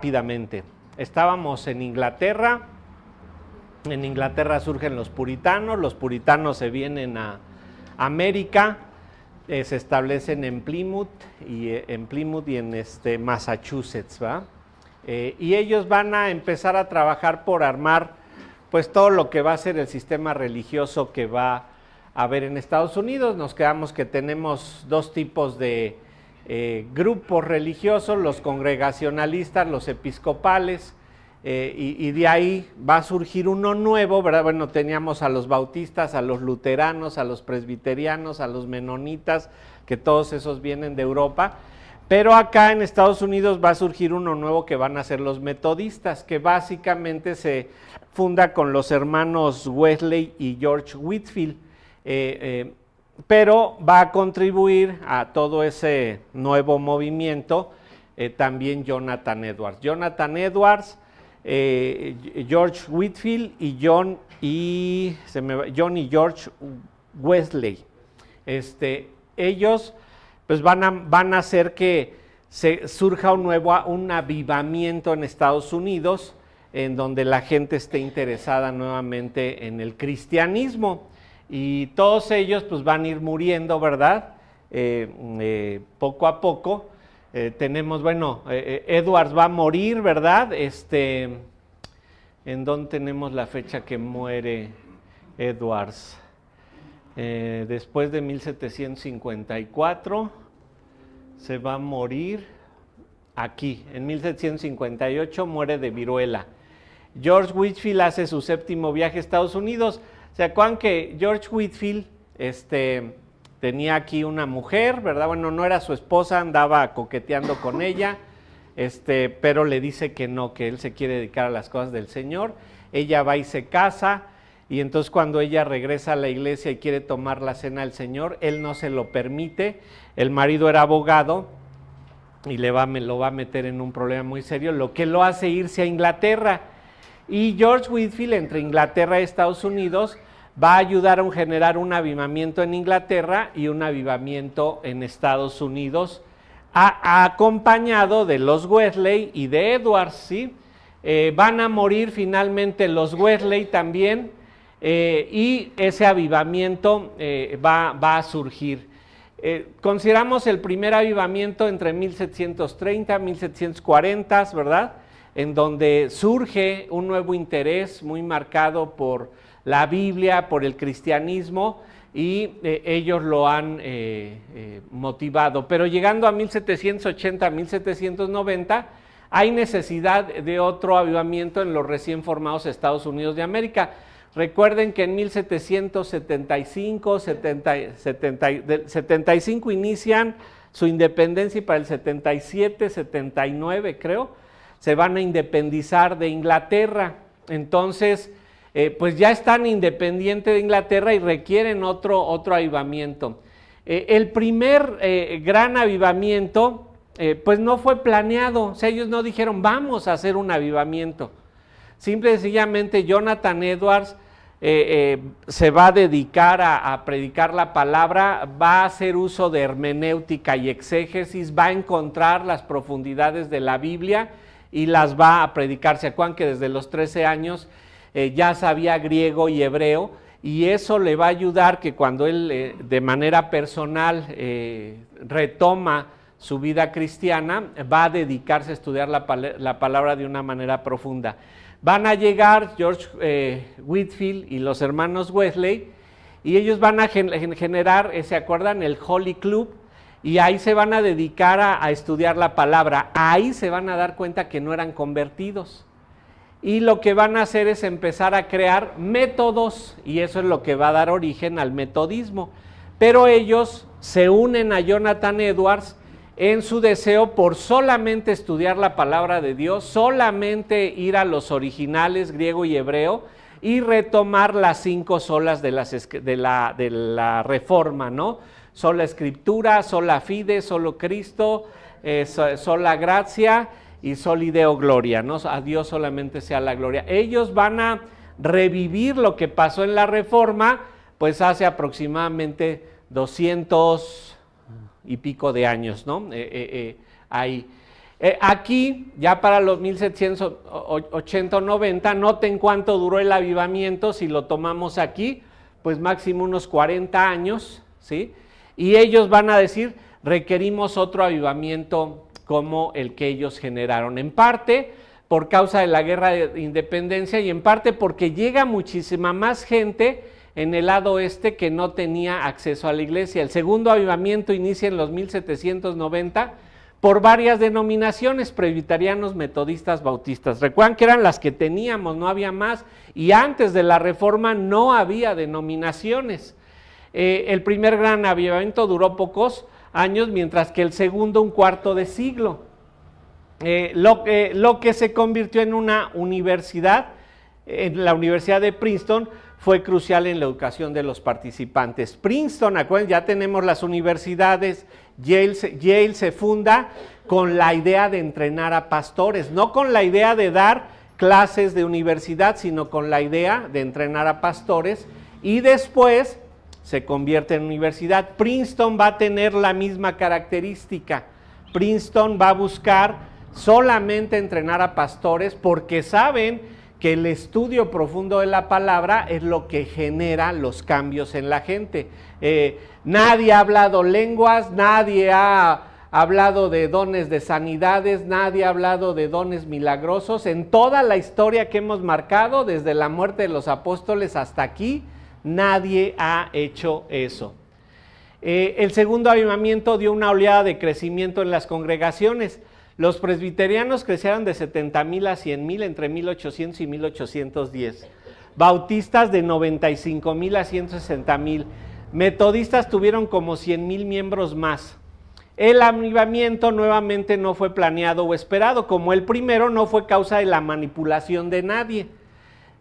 Rápidamente. Estábamos en Inglaterra surgen los puritanos se vienen a América, se establecen en Plymouth y en Massachusetts, ¿va? Y ellos van a empezar a trabajar por armar pues todo lo que va a ser el sistema religioso que va a haber en Estados Unidos. Nos quedamos que tenemos dos tipos de grupos religiosos, los congregacionalistas, los episcopales, y de ahí va a surgir uno nuevo, ¿verdad? Bueno, teníamos a los bautistas, a los luteranos, a los presbiterianos, a los menonitas, que todos esos vienen de Europa, pero acá en Estados Unidos va a surgir uno nuevo que van a ser los metodistas, que básicamente se funda con los hermanos Wesley y George Whitefield, pero va a contribuir a todo ese nuevo movimiento también Jonathan Edwards. George Whitefield y John y George Wesley. Ellos pues van a hacer que surja un avivamiento en Estados Unidos, en donde la gente esté interesada nuevamente en el cristianismo. Y todos ellos pues van a ir muriendo, ¿verdad? Poco a poco. Tenemos, bueno, Edwards va a morir, ¿verdad? ¿En dónde tenemos la fecha que muere Edwards? Después de 1754 se va a morir aquí. En 1758 muere de viruela. George Whitefield hace su séptimo viaje a Estados Unidos. ¿Se acuerdan que George Whitefield tenía aquí una mujer, ¿verdad? Bueno, no era su esposa, andaba coqueteando con ella, pero le dice que no, que él se quiere dedicar a las cosas del Señor. Ella va y se casa, y entonces cuando ella regresa a la iglesia y quiere tomar la cena del Señor, él no se lo permite. El marido era abogado y lo va a meter en un problema muy serio, lo que lo hace irse a Inglaterra. Y George Whitefield, entre Inglaterra y Estados Unidos, va a ayudar a generar un avivamiento en Inglaterra y un avivamiento en Estados Unidos, acompañado de los Wesley y de Edwards, ¿sí? Van a morir finalmente los Wesley también, y ese avivamiento va a surgir. Consideramos el primer avivamiento entre 1730 y 1740, ¿verdad? En donde surge un nuevo interés muy marcado por la Biblia, por el cristianismo, y ellos lo han motivado. Pero llegando a 1780, 1790, hay necesidad de otro avivamiento en los recién formados Estados Unidos de América. Recuerden que en 1775, 75 inician su independencia, y para el 77, 79 creo, se van a independizar de Inglaterra. Entonces, pues ya están independientes de Inglaterra y requieren otro avivamiento. El primer gran avivamiento, pues no fue planeado, o sea, ellos no dijeron vamos a hacer un avivamiento. Simple y sencillamente Jonathan Edwards se va a dedicar a predicar la palabra, va a hacer uso de hermenéutica y exégesis, va a encontrar las profundidades de la Biblia y las va a predicar. ¿Se acuerdan que desde los 13 años ya sabía griego y hebreo? Y eso le va a ayudar que cuando él de manera personal retoma su vida cristiana, va a dedicarse a estudiar la palabra de una manera profunda. Van a llegar George Whitefield y los hermanos Wesley, y ellos van a generar, ¿se acuerdan? El Holy Club, y ahí se van a dedicar a estudiar la palabra. Ahí se van a dar cuenta que no eran convertidos. Y lo que van a hacer es empezar a crear métodos, y eso es lo que va a dar origen al metodismo. Pero ellos se unen a Jonathan Edwards en su deseo por solamente estudiar la palabra de Dios, solamente ir a los originales griego y hebreo y retomar las 5 solas de la Reforma, ¿no? Sola Escritura, sola fide, solo Cristo, sola gracia y soli Deo gloria, ¿no? A Dios solamente sea la gloria. Ellos van a revivir lo que pasó en la Reforma, pues hace aproximadamente 200 y pico de años, ¿no? Ahí. Aquí, ya para los 1780 o 90, noten cuánto duró el avivamiento, si lo tomamos aquí, pues máximo unos 40 años, ¿sí? Y ellos van a decir, requerimos otro avivamiento como el que ellos generaron, en parte por causa de la guerra de independencia y en parte porque llega muchísima más gente en el lado oeste que no tenía acceso a la iglesia. El segundo avivamiento inicia en los 1790 por varias denominaciones, presbiterianos, metodistas, bautistas. Recuerdan que eran las que teníamos, no había más, y antes de la Reforma no había denominaciones. El primer gran avivamiento duró pocos años, mientras que el segundo un cuarto de siglo. Lo que se convirtió en una universidad, en la Universidad de Princeton, fue crucial en la educación de los participantes. Princeton, acuérdense, ya tenemos las universidades, Yale se funda con la idea de entrenar a pastores, no con la idea de dar clases de universidad, sino con la idea de entrenar a pastores, y después se convierte en universidad. Princeton va a tener la misma característica. Princeton va a buscar solamente entrenar a pastores porque saben que el estudio profundo de la palabra es lo que genera los cambios en la gente. Nadie ha hablado lenguas, nadie ha hablado de dones de sanidades, nadie ha hablado de dones milagrosos. En toda la historia que hemos marcado, desde la muerte de los apóstoles hasta aquí, nadie ha hecho eso. El segundo avivamiento dio una oleada de crecimiento en las congregaciones. Los presbiterianos crecieron de 70,000 a 100,000 entre 1800 y 1810. Bautistas de 95,000 a 160,000. Metodistas tuvieron como 100,000 miembros más. El avivamiento nuevamente no fue planeado o esperado, como el primero no fue causa de la manipulación de nadie,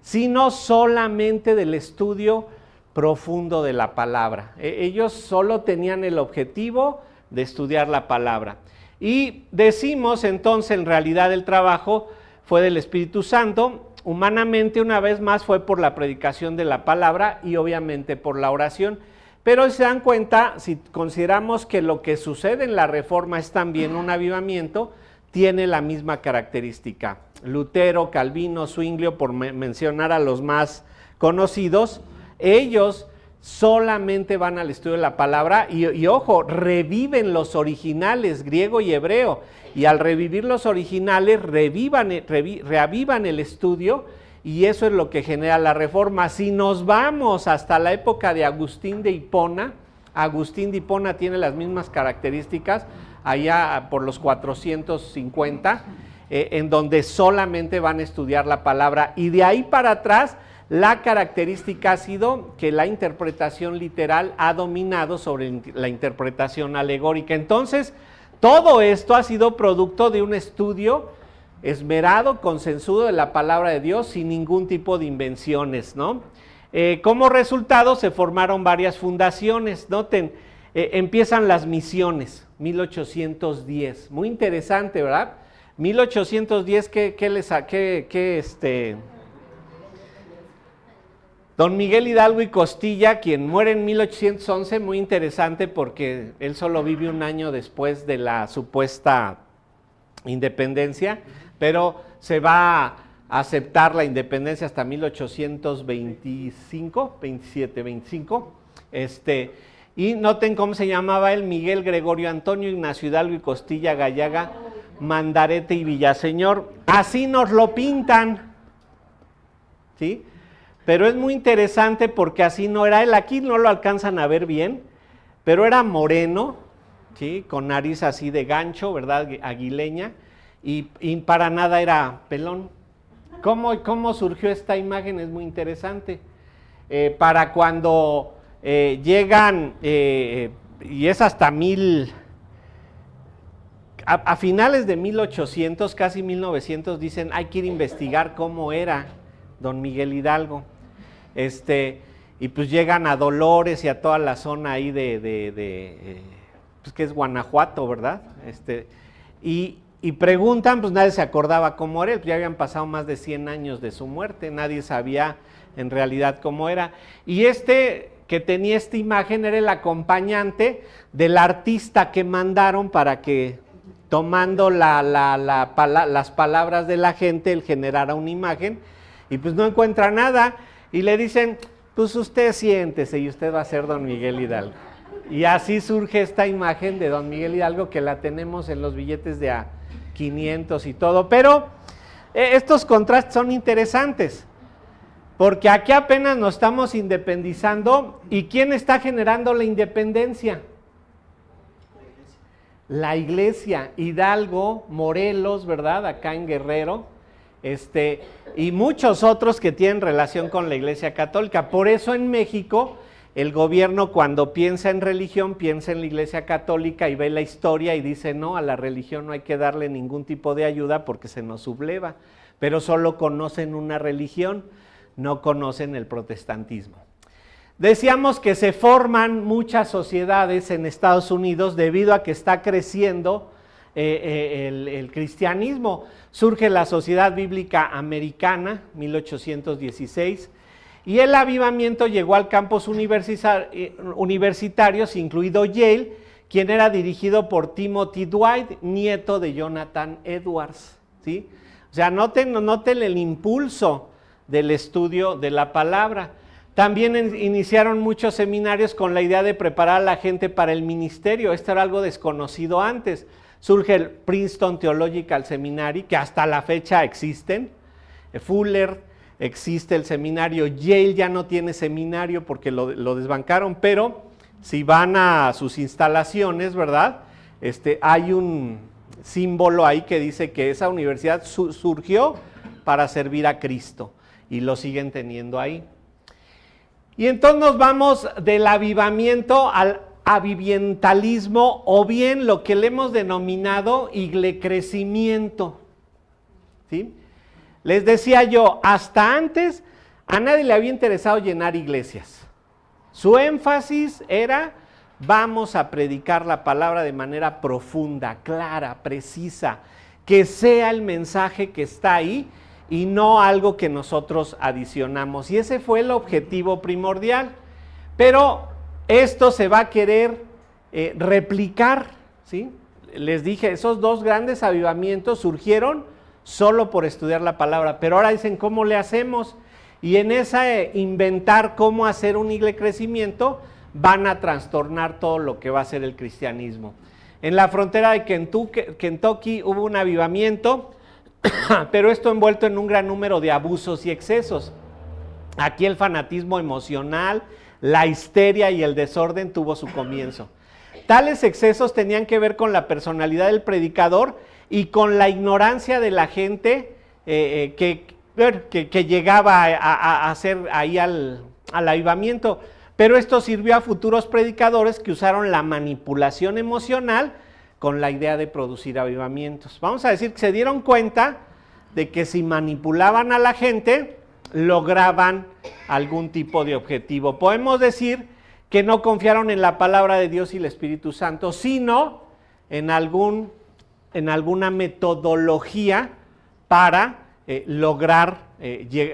sino solamente del estudio profundo de la palabra. Ellos solo tenían el objetivo de estudiar la palabra. Y decimos entonces, en realidad el trabajo fue del Espíritu Santo, humanamente una vez más fue por la predicación de la palabra y obviamente por la oración. Pero si se dan cuenta, si consideramos que lo que sucede en la Reforma es también un avivamiento, tiene la misma característica. Lutero, Calvino, Zwinglio, por mencionar a los más conocidos, ellos solamente van al estudio de la palabra y ojo, reviven los originales griego y hebreo, y al revivir los originales reavivan el estudio, y eso es lo que genera la Reforma. Si nos vamos hasta la época de Agustín de Hipona tiene las mismas características, allá por los 450, en donde solamente van a estudiar la palabra, y de ahí para atrás la característica ha sido que la interpretación literal ha dominado sobre la interpretación alegórica. Entonces, todo esto ha sido producto de un estudio esmerado, concienzudo de la palabra de Dios, sin ningún tipo de invenciones, ¿no? Como resultado se formaron varias fundaciones. Noten, empiezan las misiones, 1810, muy interesante, ¿verdad? 1810, Don Miguel Hidalgo y Costilla, quien muere en 1811, muy interesante porque él solo vive un año después de la supuesta independencia, pero se va a aceptar la independencia hasta 1825, 27, 25. Y noten cómo se llamaba él: Miguel Gregorio Antonio Ignacio Hidalgo y Costilla Gallaga, Mandarete y Villaseñor. Así nos lo pintan, ¿sí? Pero es muy interesante porque así no era él. Aquí no lo alcanzan a ver bien, pero era moreno, ¿sí? Con nariz así de gancho, ¿verdad? Aguileña, y para nada era pelón. ¿Cómo surgió esta imagen? Es muy interesante. Para cuando llegan, y es hasta a finales de 1800, casi 1900, dicen, hay que ir a investigar cómo era don Miguel Hidalgo. Y pues llegan a Dolores y a toda la zona ahí pues que es Guanajuato, ¿verdad? Y preguntan, pues nadie se acordaba cómo era, pues ya habían pasado más de 100 años de su muerte, nadie sabía en realidad cómo era. Y que tenía esta imagen era el acompañante del artista que mandaron para que tomando las palabras de la gente, él generara una imagen, y pues no encuentra nada, y le dicen, pues usted siéntese y usted va a ser don Miguel Hidalgo. Y así surge esta imagen de don Miguel Hidalgo, que la tenemos en los billetes de a 500 y todo, pero estos contrastes son interesantes, porque aquí apenas nos estamos independizando, ¿y quién está generando la independencia? La iglesia, Hidalgo, Morelos, ¿verdad? Acá en Guerrero, y muchos otros que tienen relación con la iglesia católica. Por eso en México, el gobierno cuando piensa en religión, piensa en la iglesia católica y ve la historia y dice, no, a la religión no hay que darle ningún tipo de ayuda porque se nos subleva, pero solo conocen una religión, no conocen el protestantismo. Decíamos que se forman muchas sociedades en Estados Unidos debido a que está creciendo el cristianismo. Surge la Sociedad Bíblica Americana, 1816, y el avivamiento llegó al campus universitarios, incluido Yale, quien era dirigido por Timothy Dwight, nieto de Jonathan Edwards, ¿sí? O sea, noten el impulso del estudio de la palabra. También iniciaron muchos seminarios con la idea de preparar a la gente para el ministerio. Esto era algo desconocido antes. Surge el Princeton Theological Seminary, que hasta la fecha existen. Fuller, existe el seminario. Yale ya no tiene seminario porque lo desbancaron, pero si van a sus instalaciones, ¿verdad? Hay un símbolo ahí que dice que esa universidad surgió para servir a Cristo y lo siguen teniendo ahí. Y entonces nos vamos del avivamiento al avivientalismo, o bien lo que le hemos denominado iglecrecimiento, ¿sí? Les decía yo, hasta antes a nadie le había interesado llenar iglesias. Su énfasis era, vamos a predicar la palabra de manera profunda, clara, precisa, que sea el mensaje que está ahí, y no algo que nosotros adicionamos. Y ese fue el objetivo primordial. Pero esto se va a querer replicar, ¿sí? Les dije, esos dos grandes avivamientos surgieron solo por estudiar la palabra, pero ahora dicen, ¿cómo le hacemos? Y en ese inventar cómo hacer un iglecrecimiento, van a trastornar todo lo que va a ser el cristianismo. En la frontera de Kentucky hubo un avivamiento, pero esto envuelto en un gran número de abusos y excesos. Aquí el fanatismo emocional, la histeria y el desorden tuvo su comienzo. Tales excesos tenían que ver con la personalidad del predicador y con la ignorancia de la gente que llegaba a hacer ahí al avivamiento. Pero esto sirvió a futuros predicadores que usaron la manipulación emocional con la idea de producir avivamientos. Vamos a decir que se dieron cuenta de que si manipulaban a la gente, lograban algún tipo de objetivo. Podemos decir que no confiaron en la palabra de Dios y el Espíritu Santo, sino en alguna metodología para lograr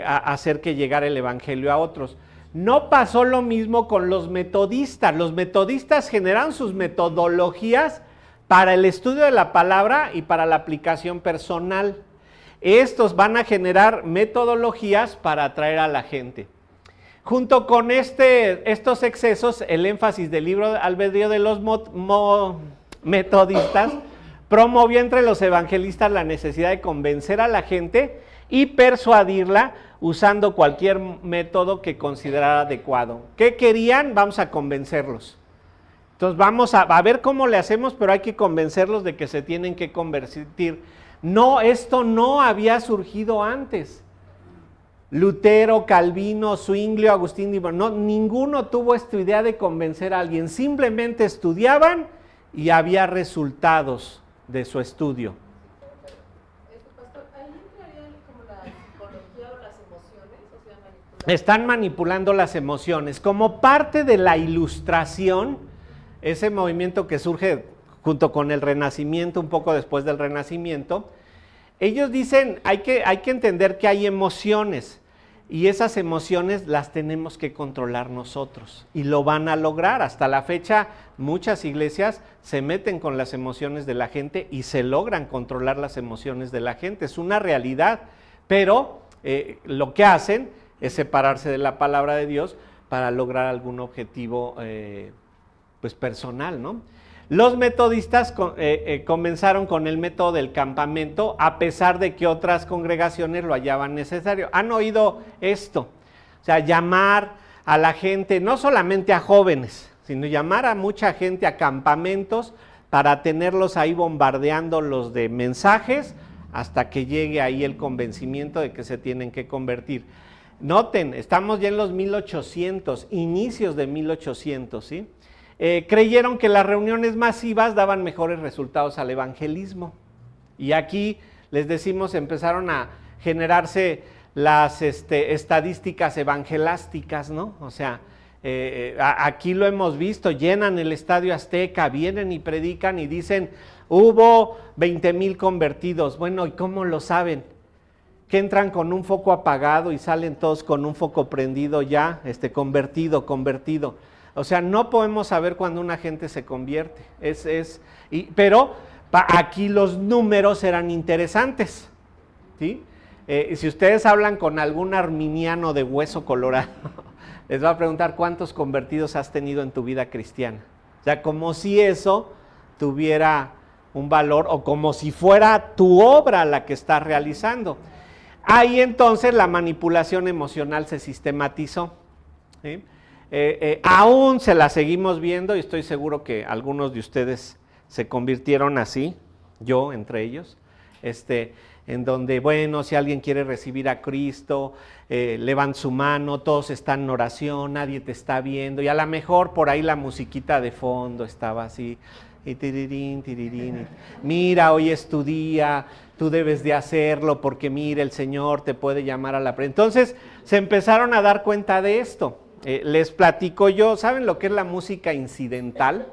hacer que llegara el evangelio a otros. No pasó lo mismo con los metodistas. Los metodistas generan sus metodologías para el estudio de la palabra y para la aplicación personal. Estos van a generar metodologías para atraer a la gente. Junto con estos excesos, el énfasis del libro de albedrío de los metodistas promovió entre los evangelistas la necesidad de convencer a la gente y persuadirla usando cualquier método que considerara adecuado. ¿Qué querían? Vamos a convencerlos. Entonces vamos a ver cómo le hacemos, pero hay que convencerlos de que se tienen que convertir. No, esto no había surgido antes. Lutero, Calvino, Zwinglio, Agustín, ninguno tuvo esta idea de convencer a alguien. Simplemente estudiaban y había resultados de su estudio. Pastor, ¿ahí entraría como la psicología o las emociones? O sea, Están manipulando las emociones. Como parte de la ilustración, ese movimiento que surge junto con el Renacimiento, un poco después del Renacimiento, ellos dicen, hay que entender que hay emociones. y esas emociones las tenemos que controlar nosotros, y lo van a lograr. Hasta la fecha, muchas iglesias se meten con las emociones de la gente y se logran controlar las emociones de la gente, es una realidad, pero lo que hacen es separarse de la palabra de Dios para lograr algún objetivo pues personal, ¿no? Los metodistas comenzaron con el método del campamento, a pesar de que otras congregaciones lo hallaban necesario. ¿Han oído esto? O sea, llamar a la gente, no solamente a jóvenes, sino llamar a mucha gente a campamentos para tenerlos ahí bombardeándolos de mensajes hasta que llegue ahí el convencimiento de que se tienen que convertir. Noten, estamos ya en los 1800, inicios de 1800, ¿sí? Creyeron que las reuniones masivas daban mejores resultados al evangelismo. Y aquí les decimos, empezaron a generarse las estadísticas evangelásticas, ¿no? O sea, aquí lo hemos visto, llenan el Estadio Azteca, vienen y predican y dicen, hubo 20,000 convertidos. Bueno, ¿y cómo lo saben? Que entran con un foco apagado y salen todos con un foco prendido ya, convertido. O sea, no podemos saber cuándo una gente se convierte. Pero aquí los números eran interesantes, ¿sí? Si ustedes hablan con algún arminiano de hueso colorado, les va a preguntar cuántos convertidos has tenido en tu vida cristiana. O sea, como si eso tuviera un valor o como si fuera tu obra la que estás realizando. Ahí entonces la manipulación emocional se sistematizó, ¿sí? Aún se la seguimos viendo y estoy seguro que algunos de ustedes se convirtieron así, yo entre ellos, en donde, bueno, si alguien quiere recibir a Cristo, levanta su mano, todos están en oración, nadie te está viendo, y a lo mejor por ahí la musiquita de fondo estaba así, y tirirín, mira, hoy es tu día, tú debes de hacerlo, porque mira, el Señor te puede llamar a la presencia. Entonces, se empezaron a dar cuenta de esto. Les platico yo, ¿saben lo que es la música incidental?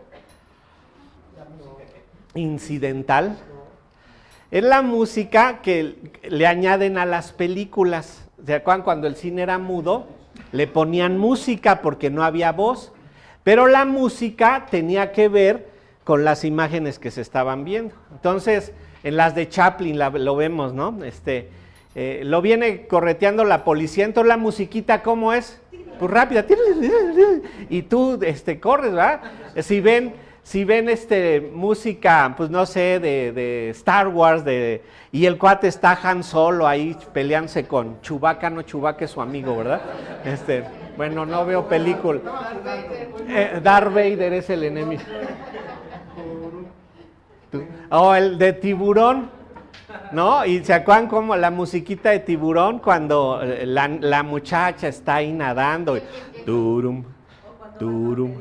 Incidental. Es la música que le añaden a las películas. ¿Se acuerdan cuando el cine era mudo? Le ponían música porque no había voz, pero la música tenía que ver con las imágenes que se estaban viendo. Entonces, en las de Chaplin lo vemos, ¿no? Lo viene correteando la policía, entonces la musiquita, ¿cómo es? Pues rápida, y tú corres, ¿verdad? Si ven música, pues no sé, de Star Wars, y el cuate está Han Solo ahí peleándose con Chewbacca, no, Chewbacca es su amigo, ¿verdad? Bueno, no veo película. Darth Vader es el enemigo. O el de Tiburón, ¿no? Y se acuerdan como la musiquita de Tiburón cuando la muchacha está ahí nadando. Turum, turum.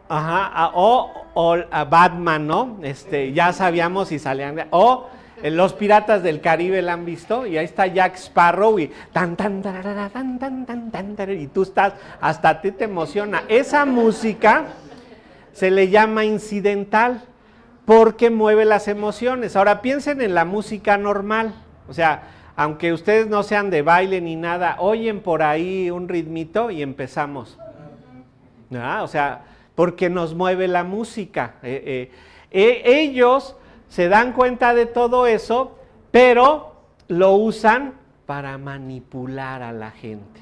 Ajá, o a Batman, ¿no? Ya sabíamos si salían. O los Piratas del Caribe la han visto, y ahí está Jack Sparrow y y tú estás, hasta a ti te emociona. Esa música se le llama incidental porque mueve las emociones. Ahora piensen en la música normal, o sea, aunque ustedes no sean de baile ni nada, oyen por ahí un ritmito y empezamos. ¿No? O sea, porque nos mueve la música. Ellos se dan cuenta de todo eso, pero lo usan para manipular a la gente.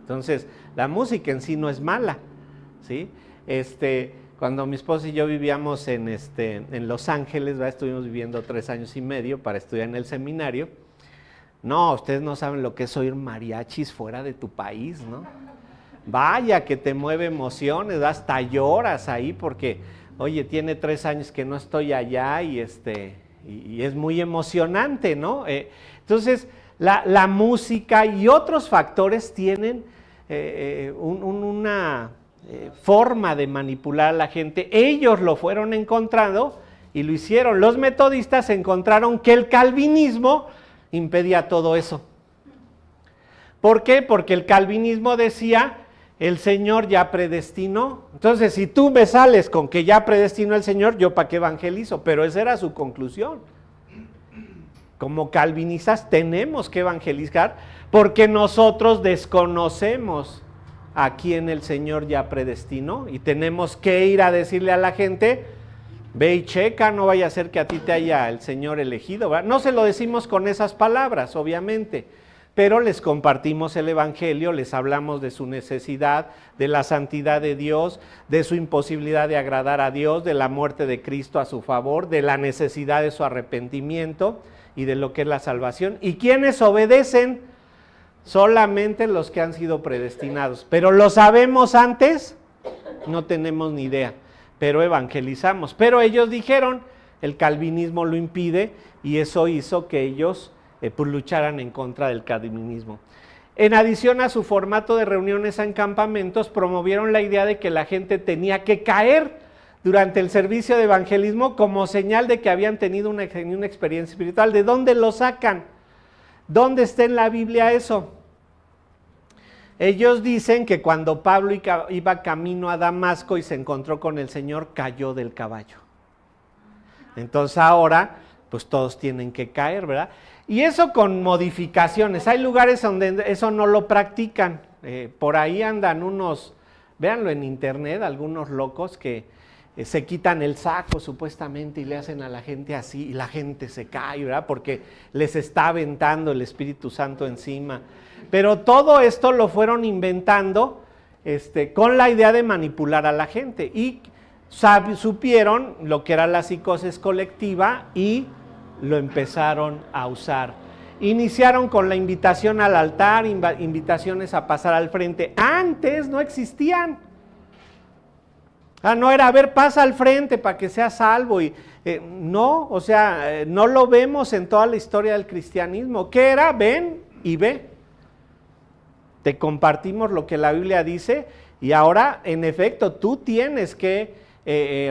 Entonces, la música en sí no es mala, ¿sí? Cuando mi esposa y yo vivíamos en Los Ángeles, ¿verdad? Estuvimos viviendo 3 años y medio para estudiar en el seminario. No, ustedes no saben lo que es oír mariachis fuera de tu país, ¿no? Vaya que te mueve emociones, hasta lloras ahí porque, oye, tiene 3 años que no estoy allá y es muy emocionante, ¿no? Entonces, la música y otros factores tienen una forma de manipular a la gente. Ellos lo fueron encontrando y lo hicieron. Los metodistas encontraron que el calvinismo impedía todo eso. ¿Por qué? Porque el calvinismo decía, el Señor ya predestinó. Entonces, si tú me sales con que ya predestinó el Señor, ¿yo para qué evangelizo? Pero esa era su conclusión. como calvinistas tenemos que evangelizar porque nosotros desconocemos a quien el Señor ya predestinó y tenemos que ir a decirle a la gente, ve y checa, no vaya a ser que a ti te haya el Señor elegido, ¿verdad? No se lo decimos con esas palabras, obviamente, pero les compartimos el evangelio, les hablamos de su necesidad, de la santidad de Dios, de su imposibilidad de agradar a Dios, de la muerte de Cristo a su favor, de la necesidad de su arrepentimiento y de lo que es la salvación. ¿Y quiénes obedecen? Solamente los que han sido predestinados. ¿Pero lo sabemos antes? No tenemos ni idea, pero evangelizamos. Pero ellos dijeron, el calvinismo lo impide y eso hizo que ellos pues lucharan en contra del calvinismo. En adición a su formato de reuniones en campamentos, promovieron la idea de que la gente tenía que caer durante el servicio de evangelismo como señal de que habían tenido una experiencia espiritual. ¿De dónde lo sacan? ¿Dónde está en la Biblia eso? Ellos dicen que cuando Pablo iba camino a Damasco y se encontró con el Señor, cayó del caballo. Entonces ahora, pues todos tienen que caer, ¿verdad? Y eso con modificaciones. Hay lugares donde eso no lo practican. Por ahí andan unos, véanlo en internet, algunos locos que se quitan el saco supuestamente y le hacen a la gente así y la gente se cae, ¿verdad? Porque les está aventando el Espíritu Santo encima. Pero todo esto lo fueron inventando con la idea de manipular a la gente y supieron lo que era la psicosis colectiva y lo empezaron a usar. Iniciaron con la invitación al altar, invitaciones a pasar al frente. Antes no existían. No era, a ver, pasa al frente para que seas salvo. No, o sea, no lo vemos en toda la historia del cristianismo. ¿Qué era? Ven y ve. Te compartimos lo que la Biblia dice y ahora, en efecto, tú tienes que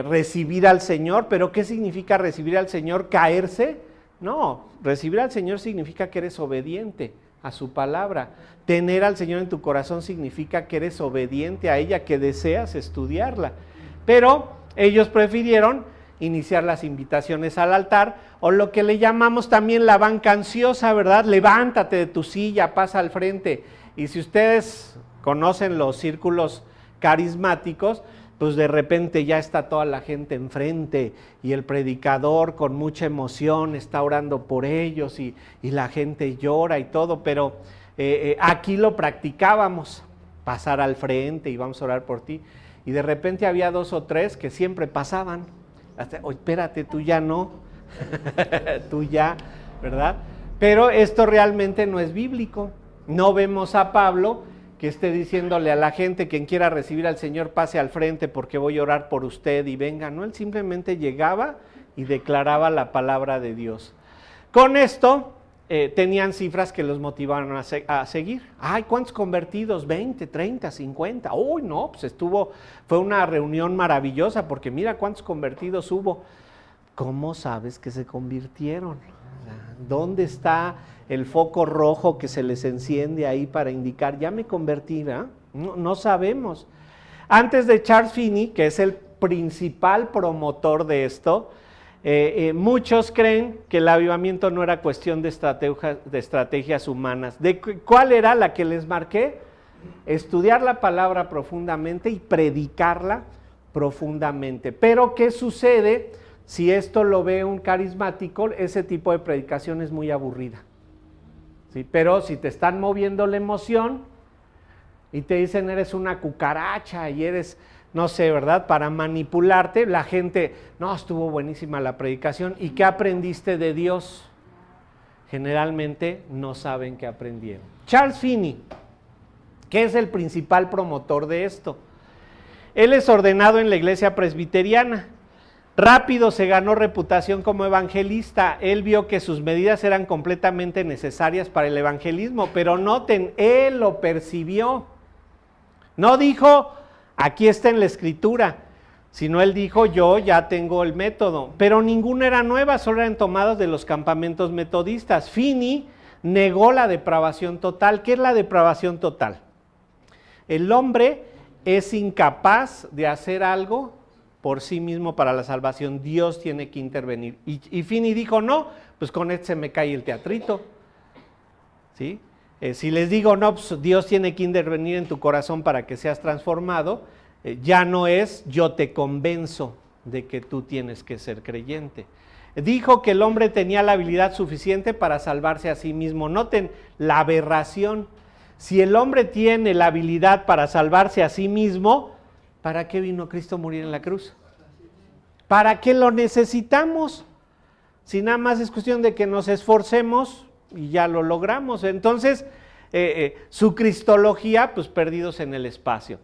recibir al Señor. ¿Pero qué significa recibir al Señor? ¿Caerse? No, recibir al Señor significa que eres obediente a su palabra. Tener al Señor en tu corazón significa que eres obediente a ella, que deseas estudiarla. Pero ellos prefirieron iniciar las invitaciones al altar, o lo que le llamamos también la banca ansiosa, ¿verdad? Levántate de tu silla, pasa al frente. Y si ustedes conocen los círculos carismáticos, pues de repente ya está toda la gente enfrente y el predicador con mucha emoción está orando por ellos y la gente llora y todo, pero aquí lo practicábamos, pasar al frente y vamos a orar por ti. Y de repente había 2 o 3 que siempre pasaban. Hasta, oh, espérate, tú ya no, tú ya, ¿verdad? Pero esto realmente no es bíblico. No vemos a Pablo que esté diciéndole a la gente, quien quiera recibir al Señor pase al frente porque voy a orar por usted y venga. No, él simplemente llegaba y declaraba la palabra de Dios. Con esto tenían cifras que los motivaron a seguir. Ay, ¿cuántos convertidos? 20, 30, 50. Uy, no, pues fue una reunión maravillosa porque mira cuántos convertidos hubo. ¿Cómo sabes que se convirtieron? ¿Dónde está el foco rojo que se les enciende ahí para indicar, ya me convertí, ¿verdad? No sabemos. Antes de Charles Finney, que es el principal promotor de esto, muchos creen que el avivamiento no era cuestión de estrategias humanas. ¿Cuál era la que les marqué? Estudiar la palabra profundamente y predicarla profundamente. Pero ¿qué sucede si esto lo ve un carismático? Ese tipo de predicación es muy aburrida. ¿Sí? Pero si te están moviendo la emoción y te dicen eres una cucaracha y eres, no sé, ¿verdad? Para manipularte, la gente, no, estuvo buenísima la predicación. ¿Y qué aprendiste de Dios? Generalmente no saben qué aprendieron. Charles Finney, que es el principal promotor de esto. Él es ordenado en la iglesia presbiteriana. Rápido se ganó reputación como evangelista. Él vio que sus medidas eran completamente necesarias para el evangelismo, pero noten, él lo percibió. No dijo, aquí está en la escritura, sino él dijo, yo ya tengo el método. Pero ninguna era nueva, solo eran tomados de los campamentos metodistas. Finney negó la depravación total. ¿Qué es la depravación total? El hombre es incapaz de hacer algo por sí mismo para la salvación, Dios tiene que intervenir. Y Finney dijo, no, pues con se me cae el teatrito, ¿sí? Si les digo, no, pues Dios tiene que intervenir en tu corazón para que seas transformado, ya no es yo te convenzo de que tú tienes que ser creyente. Dijo que el hombre tenía la habilidad suficiente para salvarse a sí mismo. Noten la aberración. Si el hombre tiene la habilidad para salvarse a sí mismo, ¿para qué vino Cristo a morir en la cruz? ¿Para qué lo necesitamos? Si nada más es cuestión de que nos esforcemos y ya lo logramos. Entonces, su cristología, pues perdidos en el espacio.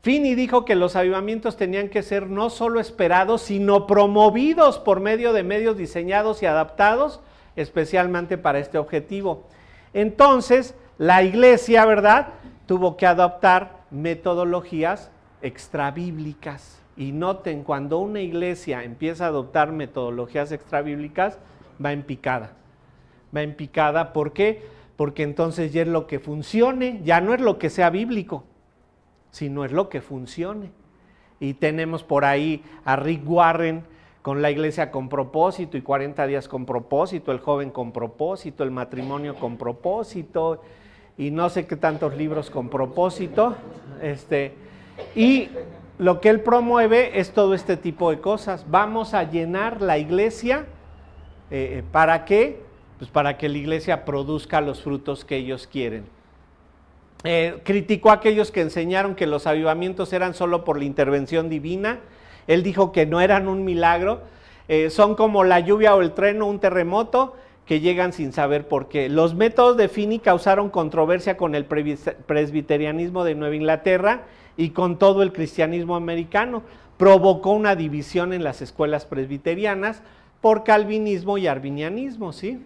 Finney dijo que los avivamientos tenían que ser no solo esperados, sino promovidos por medio de medios diseñados y adaptados especialmente para este objetivo. Entonces, la iglesia, ¿verdad?, tuvo que adoptar metodologías extrabíblicas. Y noten, cuando una iglesia empieza a adoptar metodologías extrabíblicas, va en picada. Va en picada, ¿por qué? Porque entonces ya es lo que funcione, ya no es lo que sea bíblico, sino es lo que funcione. Y tenemos por ahí a Rick Warren con la iglesia con propósito y 40 días con propósito, el joven con propósito, el matrimonio con propósito y no sé qué tantos libros con propósito. Y lo que él promueve es todo este tipo de cosas. Vamos a llenar la iglesia, ¿para qué? Pues para que la iglesia produzca los frutos que ellos quieren. Criticó a aquellos que enseñaron que los avivamientos eran solo por la intervención divina. Él dijo que no eran un milagro, son como la lluvia o el trueno, un terremoto, que llegan sin saber por qué. Los métodos de Finney causaron controversia con el presbiterianismo de Nueva Inglaterra y con todo el cristianismo americano. Provocó una división en las escuelas presbiterianas por calvinismo y arminianismo, ¿sí?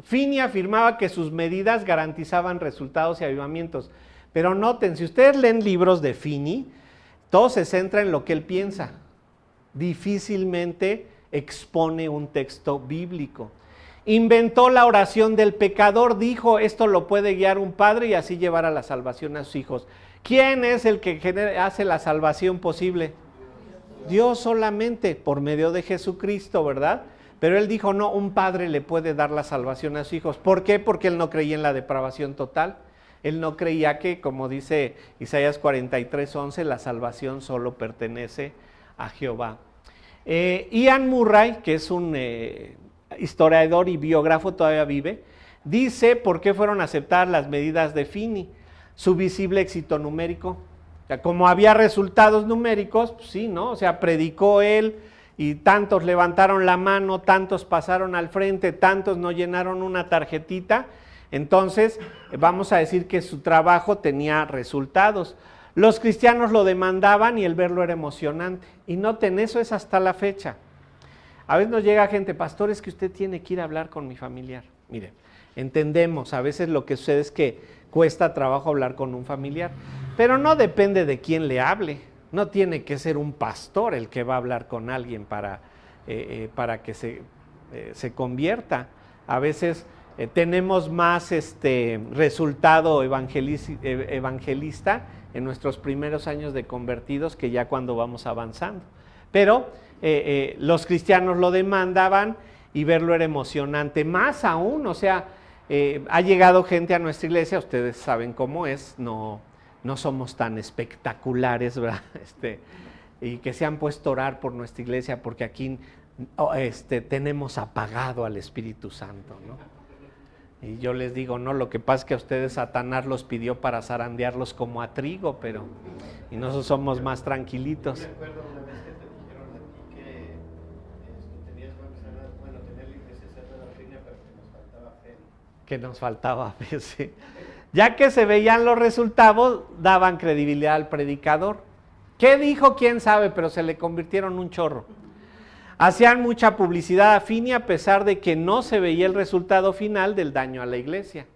Finney afirmaba que sus medidas garantizaban resultados y avivamientos. Pero noten, si ustedes leen libros de Finney, todo se centra en lo que él piensa. Difícilmente expone un texto bíblico. Inventó la oración del pecador, dijo, esto lo puede guiar un padre y así llevar a la salvación a sus hijos. ¿Quién es el que hace la salvación posible? Dios solamente, por medio de Jesucristo, ¿verdad? Pero él dijo, no, un padre le puede dar la salvación a sus hijos. ¿Por qué? Porque él no creía en la depravación total. Él no creía que, como dice Isaías 43:11, la salvación solo pertenece a Jehová. Ian Murray, que es un historiador y biógrafo, todavía vive, dice por qué fueron aceptadas las medidas de Finney. Su visible éxito numérico. O sea, como había resultados numéricos, pues sí, ¿no? O sea, predicó él y tantos levantaron la mano, tantos pasaron al frente, tantos no llenaron una tarjetita. Entonces, vamos a decir que su trabajo tenía resultados. Los cristianos lo demandaban y el verlo era emocionante. Y noten, eso es hasta la fecha. A veces nos llega gente, pastor, es que usted tiene que ir a hablar con mi familiar. Mire, entendemos, a veces lo que sucede es que cuesta trabajo hablar con un familiar, pero no depende de quién le hable. No tiene que ser un pastor el que va a hablar con alguien para que se convierta. A veces tenemos más resultado evangelista en nuestros primeros años de convertidos que ya cuando vamos avanzando. Pero los cristianos lo demandaban y verlo era emocionante. Más aún, o sea, ha llegado gente a nuestra iglesia, ustedes saben cómo es, no somos tan espectaculares, ¿verdad? Y que se han puesto a orar por nuestra iglesia porque aquí tenemos apagado al Espíritu Santo, ¿no? Y yo les digo, no, lo que pasa es que a ustedes Satanás los pidió para zarandearlos como a trigo, y nosotros somos más tranquilitos. Yo recuerdo una vez que te dijeron aquí que tenías tener la iglesia cerca de la línea, pero que nos faltaba fe. Que nos faltaba fe, sí. Ya que se veían los resultados, daban credibilidad al predicador. ¿Qué dijo? ¿Quién sabe? Pero se le convirtieron en un chorro. Hacían mucha publicidad a Finney a pesar de que no se veía el resultado final del daño a la iglesia.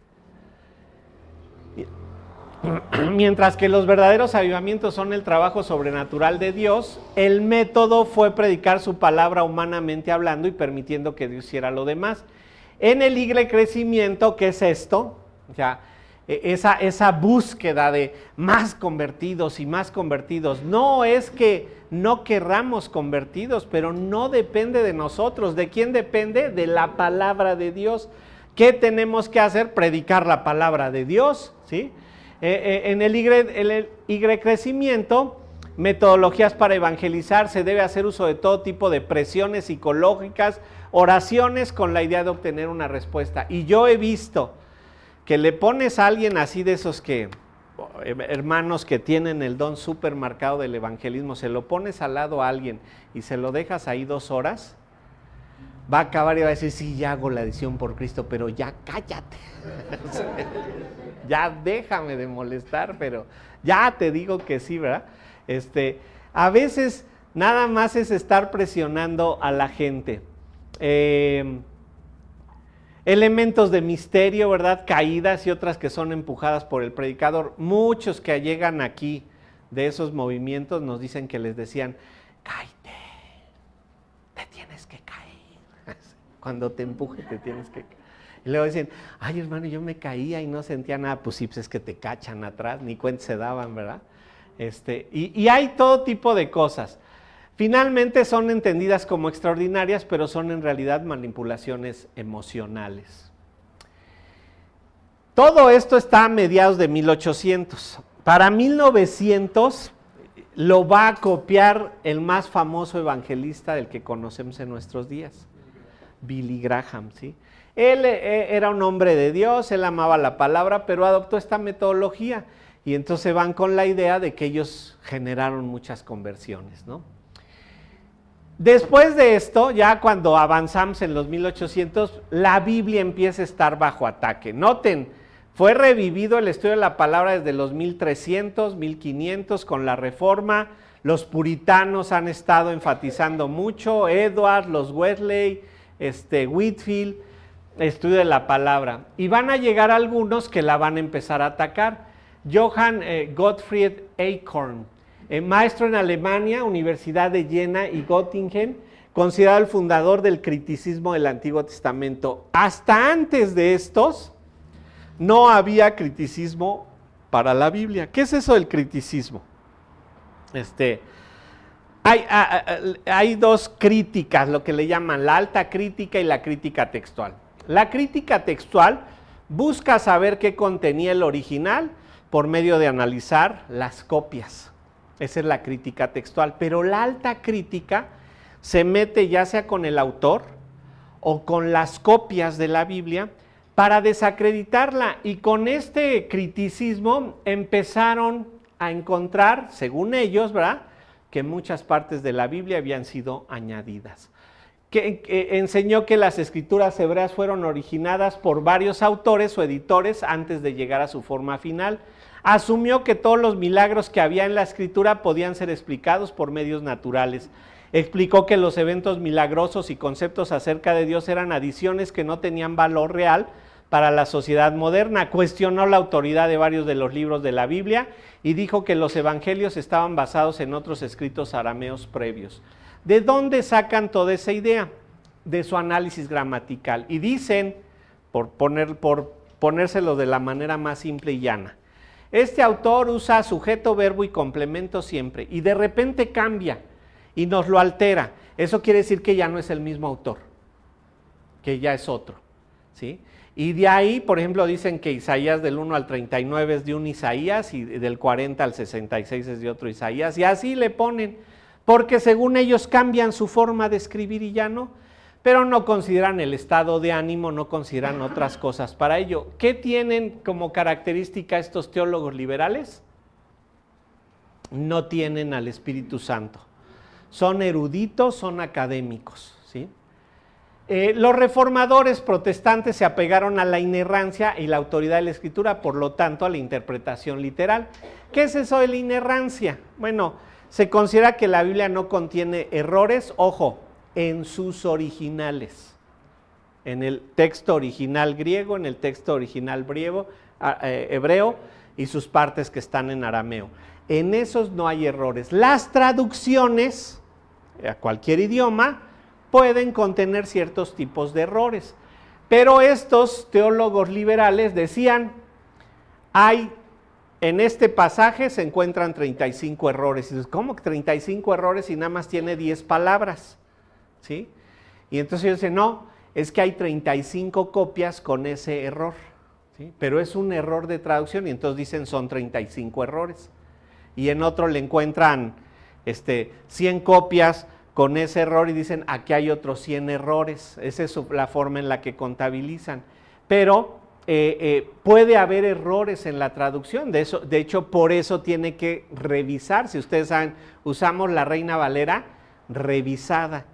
Mientras que los verdaderos avivamientos son el trabajo sobrenatural de Dios, el método fue predicar su palabra humanamente hablando y permitiendo que Dios hiciera lo demás. En el libre crecimiento, ¿qué es esto? O sea, esa búsqueda de más convertidos y más convertidos. No es que no querramos convertidos, pero no depende de nosotros. ¿De quién depende? De la palabra de Dios. ¿Qué tenemos que hacer? Predicar la palabra de Dios, ¿sí? En el Y crecimiento, metodologías para evangelizar, se debe hacer uso de todo tipo de presiones psicológicas, oraciones con la idea de obtener una respuesta. Y yo he visto que le pones a alguien así de esos que, hermanos que tienen el don súper marcado del evangelismo, se lo pones al lado a alguien y se lo dejas ahí 2 horas, va a acabar y va a decir, sí, ya hago la adición por Cristo, pero ya cállate. Ya déjame de molestar, pero ya te digo que sí, ¿verdad? A veces nada más es estar presionando a la gente. Elementos de misterio, ¿verdad? Caídas y otras que son empujadas por el predicador. Muchos que llegan aquí de esos movimientos nos dicen que les decían, cállate, te tienes que caer. Cuando te empuje te tienes que caer. Y luego dicen, ay hermano, yo me caía y no sentía nada. Pues sí, pues es que te cachan atrás, ni cuenta se daban, ¿verdad? Y hay todo tipo de cosas. Finalmente son entendidas como extraordinarias, pero son en realidad manipulaciones emocionales. Todo esto está a mediados de 1800. Para 1900 lo va a copiar el más famoso evangelista del que conocemos en nuestros días, Billy Graham, ¿sí? Él era un hombre de Dios, él amaba la palabra, pero adoptó esta metodología y entonces van con la idea de que ellos generaron muchas conversiones, ¿no? Después de esto, ya cuando avanzamos en los 1800, la Biblia empieza a estar bajo ataque. Noten, fue revivido el estudio de la palabra desde los 1300, 1500 con la Reforma. Los puritanos han estado enfatizando mucho, Edward, los Wesley, Whitefield, estudio de la palabra. Y van a llegar algunos que la van a empezar a atacar. Johann Gottfried Eichhorn, maestro en Alemania, Universidad de Jena y Göttingen, considerado el fundador del criticismo del Antiguo Testamento. Hasta antes de estos, no había criticismo para la Biblia. ¿Qué es eso del criticismo? Hay 2 críticas, lo que le llaman la alta crítica y la crítica textual. La crítica textual busca saber qué contenía el original por medio de analizar las copias. Esa es la crítica textual, pero la alta crítica se mete ya sea con el autor o con las copias de la Biblia para desacreditarla, y con este criticismo empezaron a encontrar, según ellos, ¿verdad?, que muchas partes de la Biblia habían sido añadidas. Que enseñó que las escrituras hebreas fueron originadas por varios autores o editores antes de llegar a su forma final. Asumió que todos los milagros que había en la escritura podían ser explicados por medios naturales. Explicó que los eventos milagrosos y conceptos acerca de Dios eran adiciones que no tenían valor real para la sociedad moderna. Cuestionó la autoridad de varios de los libros de la Biblia y dijo que los evangelios estaban basados en otros escritos arameos previos. ¿De dónde sacan toda esa idea? De su análisis gramatical. Y dicen, por ponérselo de la manera más simple y llana, este autor usa sujeto, verbo y complemento siempre, y de repente cambia y nos lo altera. Eso quiere decir que ya no es el mismo autor, que ya es otro, ¿sí? Y de ahí, por ejemplo, dicen que Isaías del 1 al 39 es de un Isaías y del 40 al 66 es de otro Isaías, y así le ponen, porque según ellos cambian su forma de escribir y ya no, pero no consideran el estado de ánimo, no consideran otras cosas para ello. ¿Qué tienen como característica estos teólogos liberales? No tienen al Espíritu Santo. Son eruditos, son académicos, ¿sí? Los reformadores protestantes se apegaron a la inerrancia y la autoridad de la Escritura, por lo tanto a la interpretación literal. ¿Qué es eso de la inerrancia? Bueno, se considera que la Biblia no contiene errores, ojo, en sus originales, en el texto original griego, en el texto original hebreo y sus partes que están en arameo. En esos no hay errores. Las traducciones a cualquier idioma pueden contener ciertos tipos de errores, pero estos teólogos liberales decían, en este pasaje se encuentran 35 errores. Y dices, ¿cómo que 35 errores y nada más tiene 10 palabras? ¿Sí? Y entonces yo dice, no, es que hay 35 copias con ese error, ¿sí? Pero es un error de traducción y entonces dicen son 35 errores. Y en otro le encuentran 100 copias con ese error y dicen aquí hay otros 100 errores. Esa es la forma en la que contabilizan. Pero puede haber errores en la traducción, de hecho por eso tiene que revisar. Si ustedes saben, usamos la Reina Valera revisada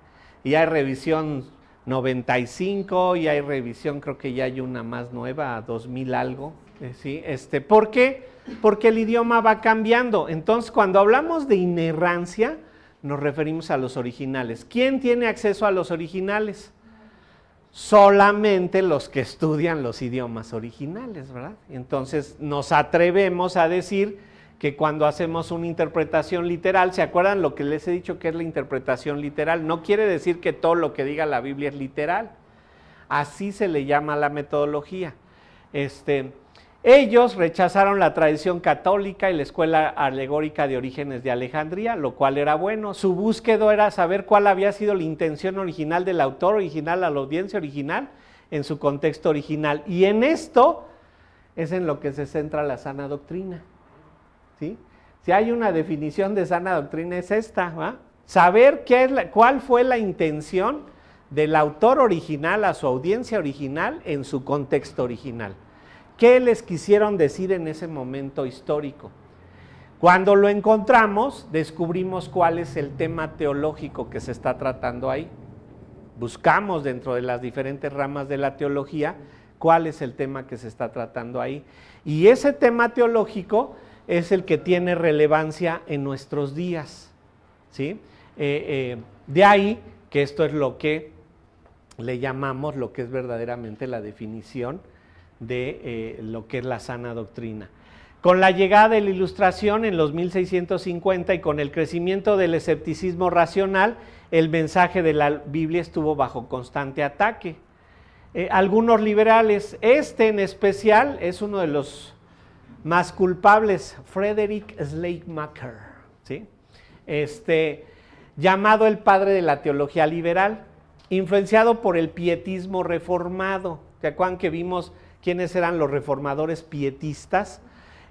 y hay revisión 95 y hay revisión, creo que ya hay una más nueva, 2000 algo, ¿sí? ¿Por qué? Porque el idioma va cambiando. Entonces cuando hablamos de inerrancia nos referimos a los originales. ¿Quién tiene acceso a los originales? Solamente los que estudian los idiomas originales, ¿verdad? Entonces nos atrevemos a decir que cuando hacemos una interpretación literal, ¿se acuerdan lo que les he dicho que es la interpretación literal? No quiere decir que todo lo que diga la Biblia es literal, así se le llama a la metodología. Ellos rechazaron la tradición católica y la escuela alegórica de Orígenes de Alejandría, lo cual era bueno. Su búsqueda era saber cuál había sido la intención original del autor original, a la audiencia original, en su contexto original. Y en esto es en lo que se centra la sana doctrina, ¿sí? Si hay una definición de sana doctrina es esta, ¿va? Saber cuál fue la intención del autor original a su audiencia original en su contexto original. ¿Qué les quisieron decir en ese momento histórico? Cuando lo encontramos, descubrimos cuál es el tema teológico que se está tratando ahí. Buscamos dentro de las diferentes ramas de la teología cuál es el tema que se está tratando ahí. Y ese tema teológico es el que tiene relevancia en nuestros días, ¿sí? De ahí que esto es lo que le llamamos, lo que es verdaderamente la definición de lo que es la sana doctrina. Con la llegada de la Ilustración en los 1650 y con el crecimiento del escepticismo racional, el mensaje de la Biblia estuvo bajo constante ataque. Algunos liberales, en especial es uno de los más culpables, Frederick Schleiermacher, ¿sí? Llamado el padre de la teología liberal, influenciado por el pietismo reformado. ¿Se acuerdan que vimos quiénes eran los reformadores pietistas?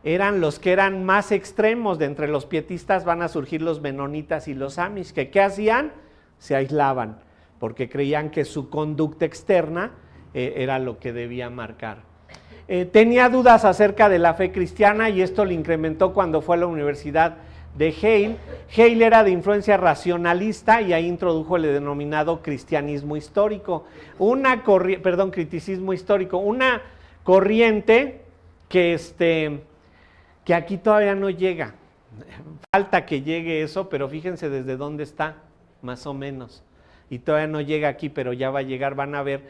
Eran los que eran más extremos. De entre los pietistas van a surgir los menonitas y los amish, que ¿qué hacían? Se aislaban, porque creían que su conducta externa era lo que debía marcar. Tenía dudas acerca de la fe cristiana y esto le incrementó cuando fue a la Universidad de Yale. Yale era de influencia racionalista y ahí introdujo el denominado cristianismo histórico, criticismo histórico, una corriente que aquí todavía no llega. Falta que llegue eso, pero fíjense desde dónde está, más o menos. Y todavía no llega aquí, pero ya va a llegar. Van a ver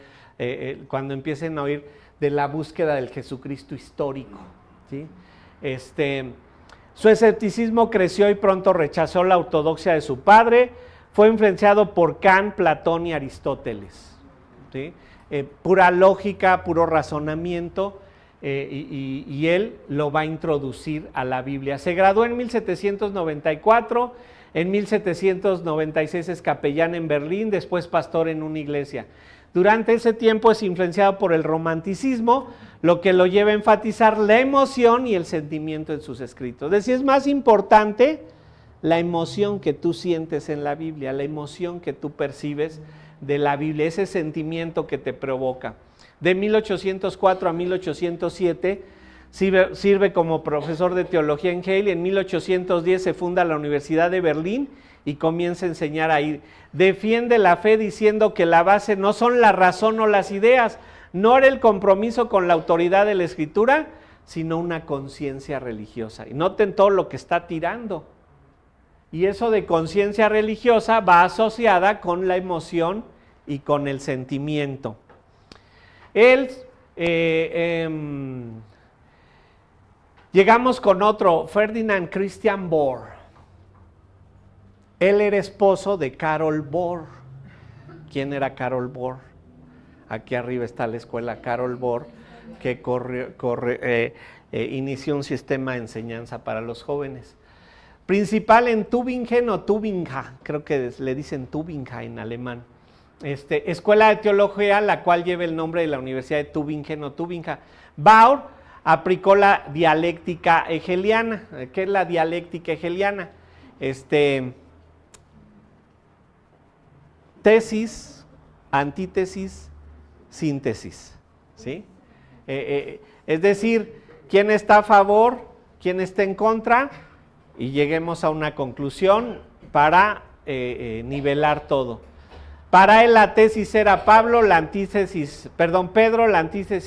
cuando empiecen a oír de la búsqueda del Jesucristo histórico, ¿sí? Su escepticismo creció y pronto rechazó la ortodoxia de su padre. Fue influenciado por Kant, Platón y Aristóteles, ¿sí? Pura lógica, puro razonamiento. Y él lo va a introducir a la Biblia. Se graduó en 1794, en 1796 es capellán en Berlín, después pastor en una iglesia. Durante ese tiempo es influenciado por el romanticismo, lo que lo lleva a enfatizar la emoción y el sentimiento en sus escritos. Es decir, es más importante la emoción que tú sientes en la Biblia, la emoción que tú percibes de la Biblia, ese sentimiento que te provoca. De 1804 a 1807 sirve como profesor de teología en Yale. En 1810 se funda la Universidad de Berlín y comienza a enseñar ahí. Defiende la fe diciendo que la base no son la razón o las ideas, no era el compromiso con la autoridad de la Escritura, sino una conciencia religiosa. Y noten todo lo que está tirando. Y eso de conciencia religiosa va asociada con la emoción y con el sentimiento. Llegamos con otro, Ferdinand Christian Bohr. Él era esposo de Carol Bohr. ¿Quién era Carol Bohr? Aquí arriba está la escuela Carol Bohr, que inició un sistema de enseñanza para los jóvenes. Principal en Tübingen o Tübingen, creo que le dicen Tübingen en alemán. Escuela de Teología, la cual lleva el nombre de la Universidad de Tübingen o Tübingen. Baur aplicó la dialéctica hegeliana. ¿Qué es la dialéctica hegeliana? Tesis, antítesis, síntesis, ¿sí? Es decir, quién está a favor, quién está en contra, y lleguemos a una conclusión para nivelar todo. Para él la tesis era Pedro, la antítesis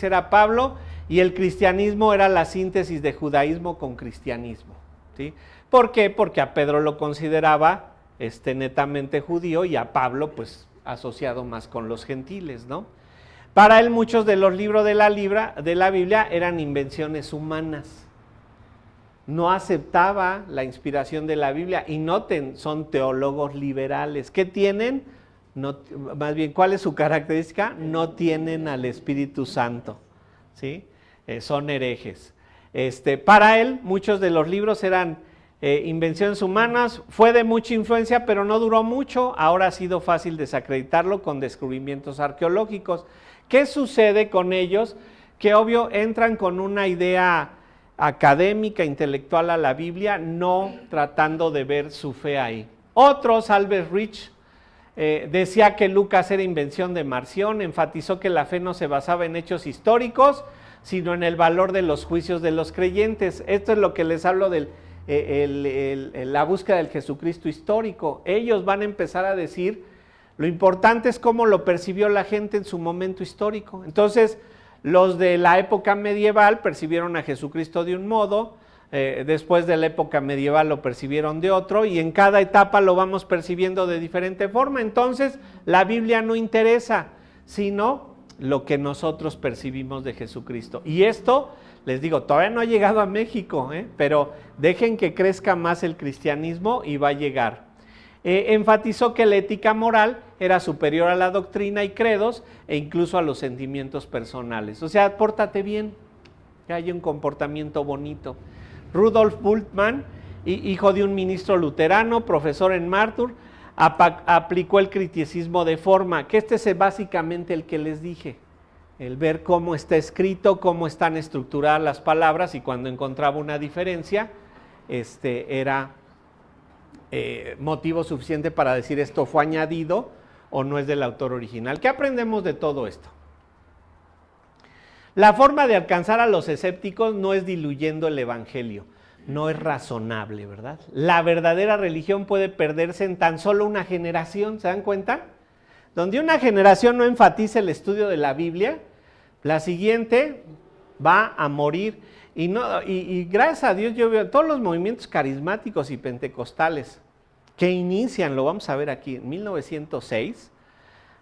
era Pablo, y el cristianismo era la síntesis de judaísmo con cristianismo, ¿sí? ¿Por qué? Porque a Pedro lo consideraba netamente judío y a Pablo pues asociado más con los gentiles, ¿no? Para él muchos de los libros de la Biblia eran invenciones humanas. No aceptaba la inspiración de la Biblia y noten, son teólogos liberales. ¿Qué tienen? No, más bien, ¿cuál es su característica? No tienen al Espíritu Santo, ¿sí? Son herejes. Para él muchos de los libros eran invenciones humanas, fue de mucha influencia, pero no duró mucho. Ahora ha sido fácil desacreditarlo con descubrimientos arqueológicos. ¿Qué sucede con ellos? Que obvio entran con una idea académica, intelectual a la Biblia, no tratando de ver su fe ahí. Otros, Albert Rich, decía que Lucas era invención de Marción, enfatizó que la fe no se basaba en hechos históricos, sino en el valor de los juicios de los creyentes. Esto es lo que les hablo de la búsqueda del Jesucristo histórico. Ellos van a empezar a decir, lo importante es cómo lo percibió la gente en su momento histórico. Entonces, los de la época medieval percibieron a Jesucristo de un modo, después de la época medieval lo percibieron de otro, y en cada etapa lo vamos percibiendo de diferente forma. Entonces, la Biblia no interesa, sino lo que nosotros percibimos de Jesucristo. Y esto, les digo, todavía no ha llegado a México, pero dejen que crezca más el cristianismo y va a llegar. Enfatizó que la ética moral era superior a la doctrina y credos e incluso a los sentimientos personales. O sea, pórtate bien, que haya un comportamiento bonito. Rudolf Bultmann, hijo de un ministro luterano, profesor en Marburg, aplicó el criticismo de forma, que es básicamente el que les dije, el ver cómo está escrito, cómo están estructuradas las palabras, y cuando encontraba una diferencia, era motivo suficiente para decir esto fue añadido o no es del autor original. ¿Qué aprendemos de todo esto? La forma de alcanzar a los escépticos no es diluyendo el evangelio, no es razonable, ¿verdad? La verdadera religión puede perderse en tan solo una generación, ¿se dan cuenta? Donde una generación no enfatiza el estudio de la Biblia, la siguiente va a morir. Y gracias a Dios yo veo todos los movimientos carismáticos y pentecostales que inician, lo vamos a ver aquí, en 1906,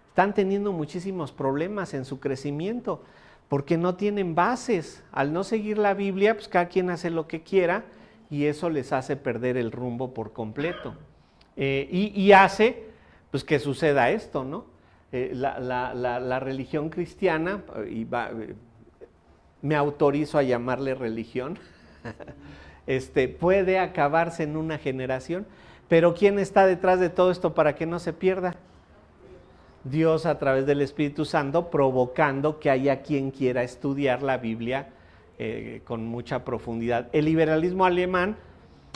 están teniendo muchísimos problemas en su crecimiento, porque no tienen bases. Al no seguir la Biblia, pues cada quien hace lo que quiera, y eso les hace perder el rumbo por completo. Y hace pues que suceda esto, ¿no? La religión cristiana, me autorizo a llamarle religión, puede acabarse en una generación, pero ¿quién está detrás de todo esto para que no se pierda? Dios, a través del Espíritu Santo, provocando que haya quien quiera estudiar la Biblia con mucha profundidad. El liberalismo alemán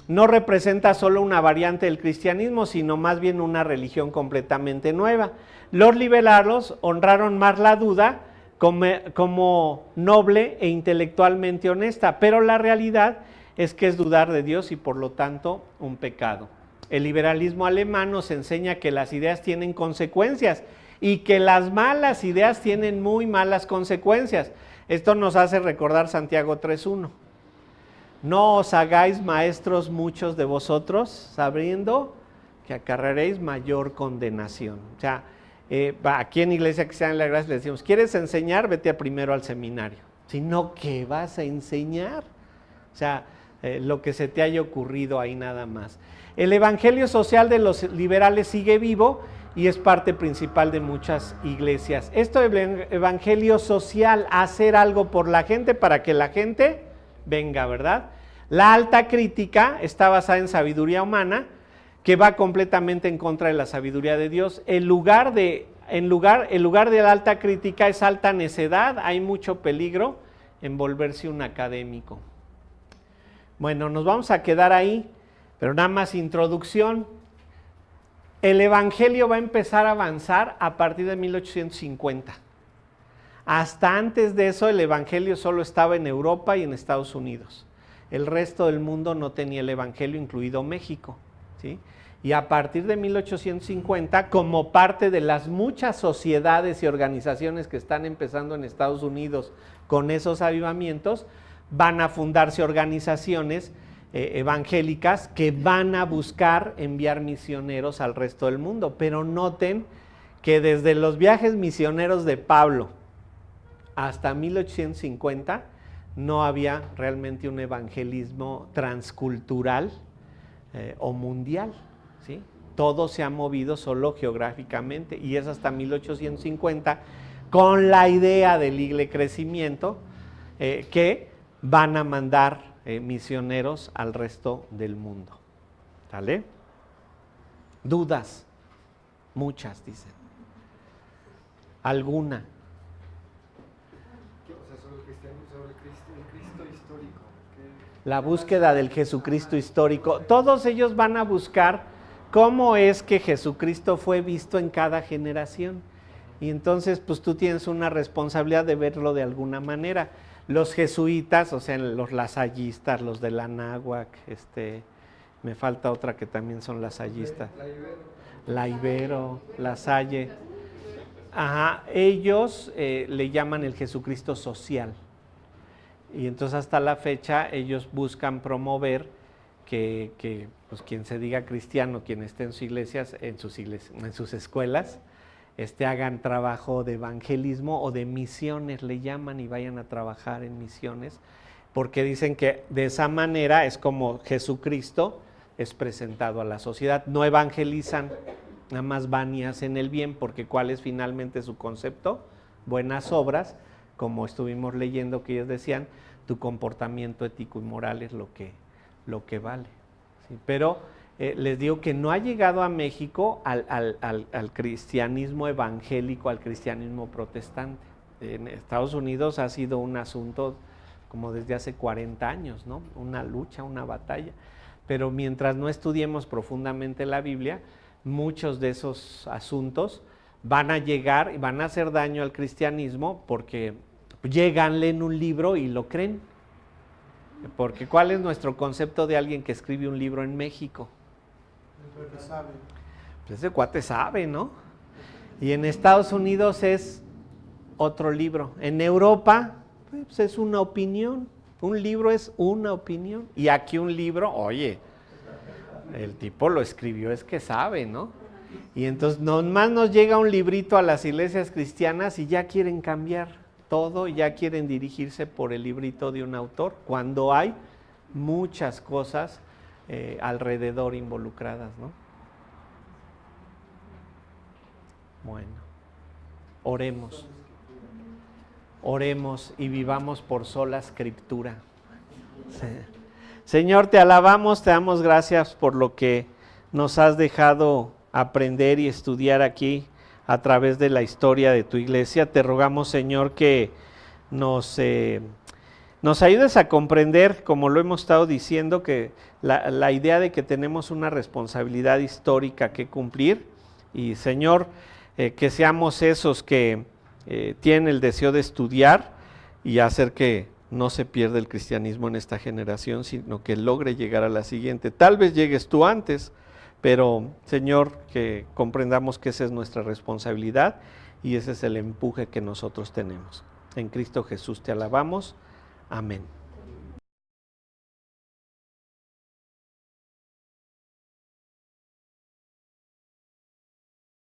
no representa solo una variante del cristianismo, sino más bien una religión completamente nueva. Los liberales honraron más la duda como noble e intelectualmente honesta, pero la realidad es que es dudar de Dios y por lo tanto un pecado. El liberalismo alemán nos enseña que las ideas tienen consecuencias y que las malas ideas tienen muy malas consecuencias. Esto nos hace recordar Santiago 3:1. No os hagáis maestros muchos de vosotros, sabiendo que acarreréis mayor condenación. O sea, aquí en Iglesia Cristiana de la Gracia le decimos, ¿quieres enseñar? Vete primero al seminario. Sino que vas a enseñar. O sea, lo que se te haya ocurrido ahí nada más. El evangelio social de los liberales sigue vivo y es parte principal de muchas iglesias. Esto es el evangelio social, hacer algo por la gente para que la gente venga, ¿verdad? La alta crítica está basada en sabiduría humana, que va completamente en contra de la sabiduría de Dios. El lugar de la alta crítica es alta necedad, hay mucho peligro en volverse un académico. Bueno, nos vamos a quedar ahí, pero nada más introducción. El evangelio va a empezar a avanzar a partir de 1850. Hasta antes de eso el evangelio solo estaba en Europa y en Estados Unidos. El resto del mundo no tenía el evangelio, incluido México, ¿sí? Y a partir de 1850, como parte de las muchas sociedades y organizaciones que están empezando en Estados Unidos con esos avivamientos, van a fundarse organizaciones evangélicas que van a buscar enviar misioneros al resto del mundo. Pero noten que desde los viajes misioneros de Pablo hasta 1850 no había realmente un evangelismo transcultural o mundial, ¿sí? Todo se ha movido solo geográficamente y es hasta 1850 con la idea del Igle Crecimiento que van a mandar misioneros al resto del mundo. ¿Sale? ¿Dudas? Muchas, dicen. ¿Alguna? Sobre el Cristo histórico. La búsqueda del Jesucristo histórico. Todos ellos van a buscar cómo es que Jesucristo fue visto en cada generación. Y entonces, pues tú tienes una responsabilidad de verlo de alguna manera. Los jesuitas, o sea, los lasallistas, los de la Anáhuac, me falta otra que también son lasallistas. La Ibero, La Salle. Ajá, ellos le llaman el Jesucristo social. Y entonces hasta la fecha ellos buscan promover que pues quien se diga cristiano, quien esté en sus iglesias, en sus escuelas, hagan trabajo de evangelismo o de misiones, le llaman, y vayan a trabajar en misiones, porque dicen que de esa manera es como Jesucristo es presentado a la sociedad. No evangelizan, nada más van y hacen el bien, porque ¿cuál es finalmente su concepto? Buenas obras, como estuvimos leyendo que ellos decían, tu comportamiento ético y moral es lo que vale. ¿Sí? Pero les digo que no ha llegado a México al cristianismo evangélico, al cristianismo protestante. En Estados Unidos ha sido un asunto como desde hace 40 años, ¿no? Una lucha, una batalla. Pero mientras no estudiemos profundamente la Biblia, muchos de esos asuntos van a llegar y van a hacer daño al cristianismo porque llegan, leen un libro y lo creen. Porque ¿cuál es nuestro concepto de alguien que escribe un libro en México? Pues ese cuate sabe, ¿no? Y en Estados Unidos es otro libro. En Europa, pues es una opinión. Un libro es una opinión. Y aquí un libro, oye, el tipo lo escribió, es que sabe, ¿no? Y entonces nomás nos llega un librito a las iglesias cristianas y ya quieren cambiar todo, ya quieren dirigirse por el librito de un autor, cuando hay muchas cosas alrededor involucradas, ¿no? Bueno, oremos y vivamos por sola escritura. Sí. Señor, te alabamos, te damos gracias por lo que nos has dejado aprender y estudiar aquí a través de la historia de tu iglesia. Te rogamos, Señor, que nos ayudes a comprender, como lo hemos estado diciendo, que la idea de que tenemos una responsabilidad histórica que cumplir. Y, Señor, que seamos esos que tienen el deseo de estudiar y hacer que no se pierda el cristianismo en esta generación, sino que logre llegar a la siguiente. Tal vez llegues tú antes, pero, Señor, que comprendamos que esa es nuestra responsabilidad y ese es el empuje que nosotros tenemos. En Cristo Jesús te alabamos. Amén.